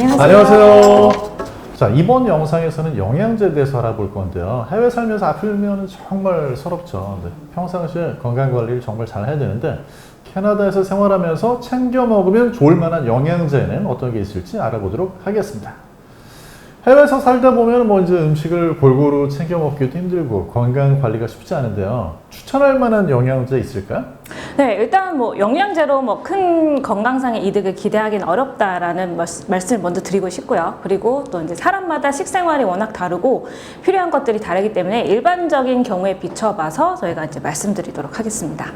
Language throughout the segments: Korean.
안녕하세요. 안녕하세요. 자, 이번 영상에서는 영양제에 대해서 알아볼 건데요. 해외 살면서 아프면 정말 서럽죠. 평상시에 건강관리를 정말 잘 해야 되는데 캐나다에서 생활하면서 챙겨 먹으면 좋을 만한 영양제는 어떤 게 있을지 알아보도록 하겠습니다. 해외에서 살다 보면 뭐 이제 음식을 골고루 챙겨 먹기도 힘들고 건강 관리가 쉽지 않은데요. 추천할 만한 영양제 있을까요? 네, 일단 뭐 영양제로 뭐 큰 건강상의 이득을 기대하기는 어렵다라는 말씀을 먼저 드리고 싶고요. 그리고 또 이제 사람마다 식생활이 워낙 다르고 필요한 것들이 다르기 때문에 일반적인 경우에 비춰봐서 저희가 이제 말씀드리도록 하겠습니다.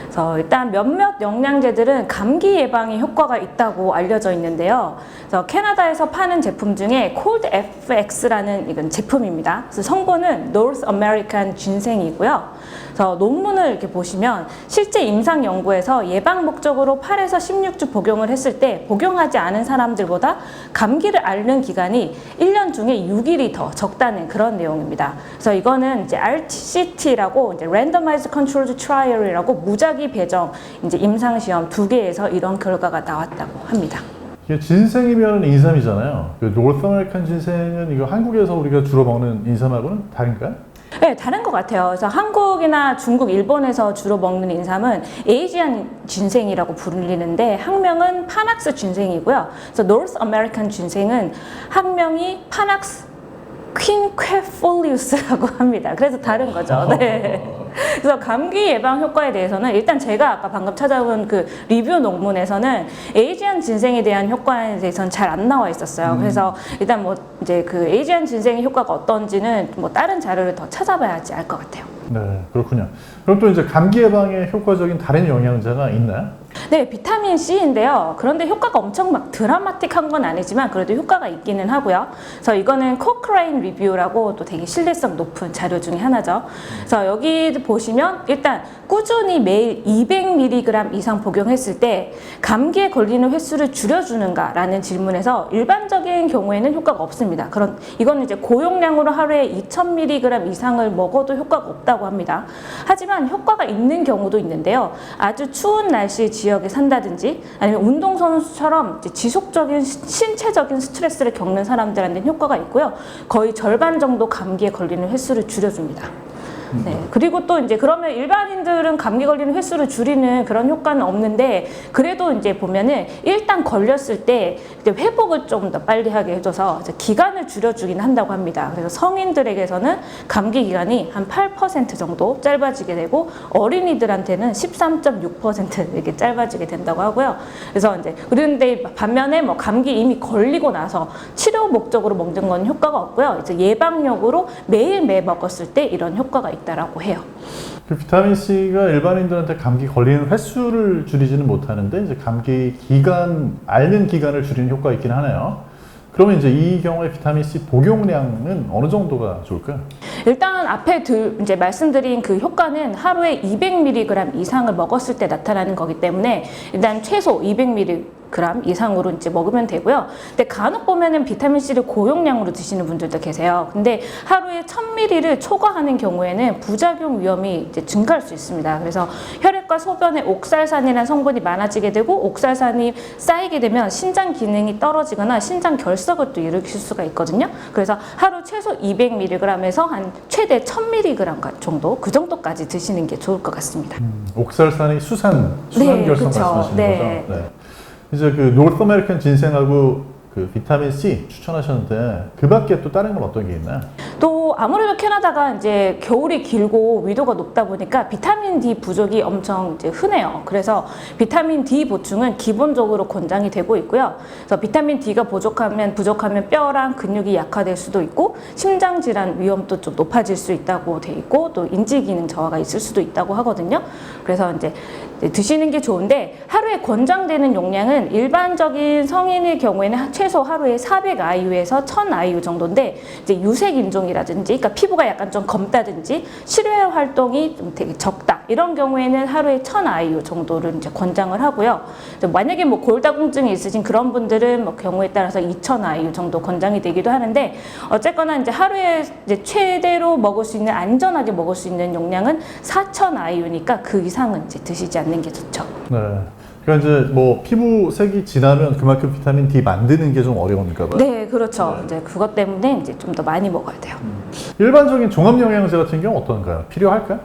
그래서 일단 몇몇 영양제들은 감기 예방에 효과가 있다고 알려져 있는데요. 그래서 캐나다에서 파는 제품 중에 콜드 FX라는 이건 제품입니다. 그래서 성분은 North American ginseng이고요. 그래서 논문을 이렇게 보시면 실제 임상 연구에서 예방 목적으로 8에서 16주 복용을 했을 때 복용하지 않은 사람들보다 감기를 앓는 기간이 1년 중에 6일이 더 적다는 그런 내용입니다. 그래서 이거는 이제 RCT라고 이제 Randomized Controlled Trial이라고 무작위 배정 이제 임상 시험 2개에서 이런 결과가 나왔다고 합니다. 이게 진생이면 인삼이잖아요. 그 노스 아메리칸 진생은 이거 한국에서 우리가 주로 먹는 인삼하고는 다른가요? 네, 다른 것 같아요. 그래서 한국이나 중국, 일본에서 주로 먹는 인삼은 에이지안 진생이라고 불리는데 학명은 파낙스 진생이고요. 그래서 노스 아메리칸 진생은 학명이 파낙스 퀸퀘폴리우스라고 합니다. 그래서 다른 거죠. 네. 그래서 감기 예방 효과에 대해서는 일단 제가 아까 방금 찾아본 그 리뷰 논문에서는 에이지안 진생에 대한 효과에 대해서는 잘 안 나와 있었어요. 그래서 일단 뭐 이제 그 에이지안 진생의 효과가 어떤지는 뭐 다른 자료를 더 찾아봐야지 알 것 같아요. 네, 그렇군요. 그럼 또 이제 감기 예방에 효과적인 다른 영양제가 있나요? 네, 비타민 C인데요. 그런데 효과가 엄청 막 드라마틱한 건 아니지만 그래도 효과가 있기는 하고요. 그래서 이거는 코크레인 리뷰라고 또 되게 신뢰성 높은 자료 중에 하나죠. 그래서 여기 보시면 일단 꾸준히 매일 200mg 이상 복용했을 때 감기에 걸리는 횟수를 줄여주는가라는 질문에서 일반적인 경우에는 효과가 없습니다. 이거는 이제 고용량으로 하루에 2000mg 이상을 먹어도 효과가 없다고 합니다. 하지만 효과가 있는 경우도 있는데요. 아주 추운 날씨 지역에 산다든지 아니면 운동선수처럼 지속적인 신체적인 스트레스를 겪는 사람들한테는 효과가 있고요. 거의 절반 정도 감기에 걸리는 횟수를 줄여줍니다. 네. 그리고 또 이제 그러면 일반인들은 감기 걸리는 횟수를 줄이는 그런 효과는 없는데 그래도 이제 보면은 일단 걸렸을 때 회복을 좀 더 빨리 하게 해줘서 기간을 줄여주긴 한다고 합니다. 그래서 성인들에게서는 감기 기간이 한 8% 정도 짧아지게 되고 어린이들한테는 13.6% 이렇게 짧아지게 된다고 하고요. 그래서 이제 그런데 반면에 뭐 감기 이미 걸리고 나서 치료 목적으로 먹는 건 효과가 없고요. 이제 예방용으로 매일매일 먹었을 때 이런 효과가 있다라고 해요. 그 비타민 C가 일반인들한테 감기 걸리는 횟수를 줄이지는 못하는데 이제 감기 기간, 앓는 기간을 줄이는 효과가 있긴 하네요. 그러면 이제 이 경우에 비타민 C 복용량은 어느 정도가 좋을까요? 일단 앞에 이제 말씀드린 그 효과는 하루에 200mg 이상을 먹었을 때 나타나는 거기 때문에 일단 최소 200mg 이상으로 이제 먹으면 되고요. 근데 간혹 보면은 비타민 C를 고용량으로 드시는 분들도 계세요. 근데 하루에 1000ml를 초과하는 경우에는 부작용 위험이 이제 증가할 수 있습니다. 그래서 혈액과 소변에 옥살산이라는 성분이 많아지게 되고 옥살산이 쌓이게 되면 신장 기능이 떨어지거나 신장 결석을 또 일으킬 수가 있거든요. 그래서 하루 최소 200mg에서 한 최대 1000mg 정도 그 정도까지 드시는 게 좋을 것 같습니다. 옥살산이 수산 네, 결석 그쵸. 말씀하시는 네. 거죠? 네. 이제 그 노스 아메리칸 진생하고 그 비타민 C 추천하셨는데 그 밖에 또 다른 건 어떤 게 있나요? 또 아무래도 캐나다가 이제 겨울이 길고 위도가 높다 보니까 비타민 D 부족이 엄청 이제 흔해요. 그래서 비타민 D 보충은 기본적으로 권장이 되고 있고요. 그래서 비타민 D가 부족하면 뼈랑 근육이 약화될 수도 있고 심장 질환 위험도 좀 높아질 수 있다고 돼 있고 또 인지 기능 저하가 있을 수도 있다고 하거든요. 그래서 이제 드시는 게 좋은데 하루에 권장되는 용량은 일반적인 성인의 경우에는 최소 하루에 400IU에서 1000IU 정도인데 이제 유색 인종이라든지 그러니까 피부가 약간 좀 검다든지 실외 활동이 좀 되게 적다 이런 경우에는 하루에 1000IU 정도를 이제 권장을 하고요. 만약에 뭐 골다공증이 있으신 그런 분들은 뭐 경우에 따라서 2000IU 정도 권장이 되기도 하는데 어쨌거나 이제 하루에 이제 최대로 먹을 수 있는 안전하게 먹을 수 있는 용량은 4000IU니까 그 이상은 이제 드시지 않는 게 좋죠. 네. 그러니까 이제 뭐 피부색이 진하면 그만큼 비타민 D 만드는 게 좀 어려운가 봐요. 네, 그렇죠. 이제 그것 때문에 이제 좀 더 많이 먹어야 돼요. 일반적인 종합 영양제 같은 경우 어떤가요? 필요할까요?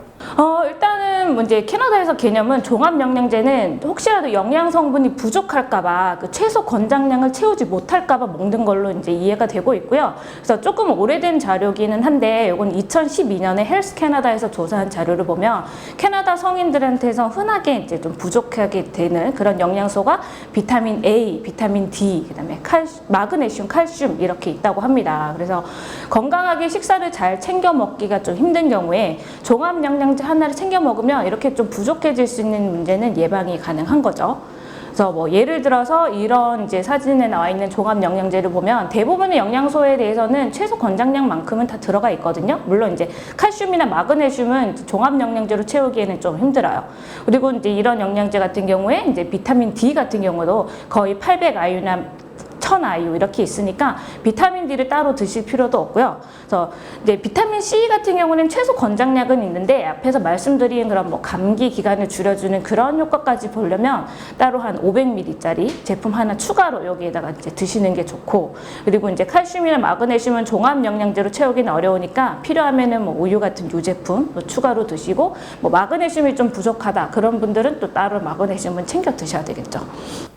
일단은 뭐 이제 캐나다에서 개념은 종합 영양제는 혹시라도 영양 성분이 부족할까봐 그 최소 권장량을 채우지 못할까봐 먹는 걸로 이제 이해가 되고 있고요. 그래서 조금 오래된 자료기는 한데 이건 2012년에 헬스 캐나다에서 조사한 자료를 보면 캐나다 성인들한테서 흔하게 이제 좀 부족하게 되는 그런 영양소가 비타민 A, 비타민 D, 그다음에 마그네슘, 칼슘 이렇게 있다고 합니다. 그래서 건강하게 식사를 잘 챙겨 먹기가 좀 힘든 경우에 종합 영양제 하나를 챙겨 먹으면 이렇게 좀 부족해질 수 있는 문제는 예방이 가능한 거죠. 그래서 뭐 예를 들어서 이런 이제 사진에 나와 있는 종합 영양제를 보면 대부분의 영양소에 대해서는 최소 권장량만큼은 다 들어가 있거든요. 물론 이제 칼슘이나 마그네슘은 종합 영양제로 채우기에는 좀 힘들어요. 그리고 이제 이런 영양제 같은 경우에 이제 비타민 D 같은 경우도 거의 800IU나 1000IU 이렇게 있으니까 비타민 D를 따로 드실 필요도 없고요. 그래서 이제 비타민 C 같은 경우는 최소 권장량은 있는데 앞에서 말씀드린 그런 뭐 감기 기간을 줄여주는 그런 효과까지 보려면 따로 한 500ml짜리 제품 하나 추가로 여기에다가 이제 드시는 게 좋고, 그리고 이제 칼슘이나 마그네슘은 종합 영양제로 채우기는 어려우니까 필요하면은 뭐 우유 같은 유제품 또 추가로 드시고, 뭐 마그네슘이 좀 부족하다 그런 분들은 또 따로 마그네슘은 챙겨 드셔야 되겠죠.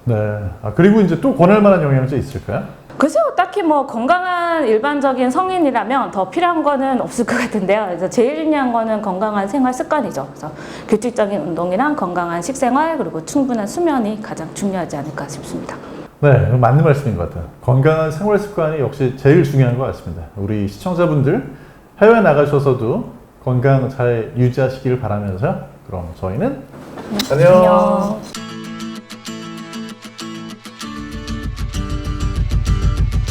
네. 그리고 이제 또 권할 만한 영양제 있을까요? 글쎄요, 딱히 뭐 건강한 일반적인 성인이라면 더 필요한 거는 없을 것 같은데요. 그래서 제일 중요한 거는 건강한 생활 습관이죠. 그래서 규칙적인 운동이랑 건강한 식생활 그리고 충분한 수면이 가장 중요하지 않을까 싶습니다. 네, 맞는 말씀인 것 같아요. 건강한 생활 습관이 역시 제일 중요한 것 같습니다. 우리 시청자분들 해외 나가셔서도 건강 잘 유지하시길 바라면서요. 그럼 저희는 안녕.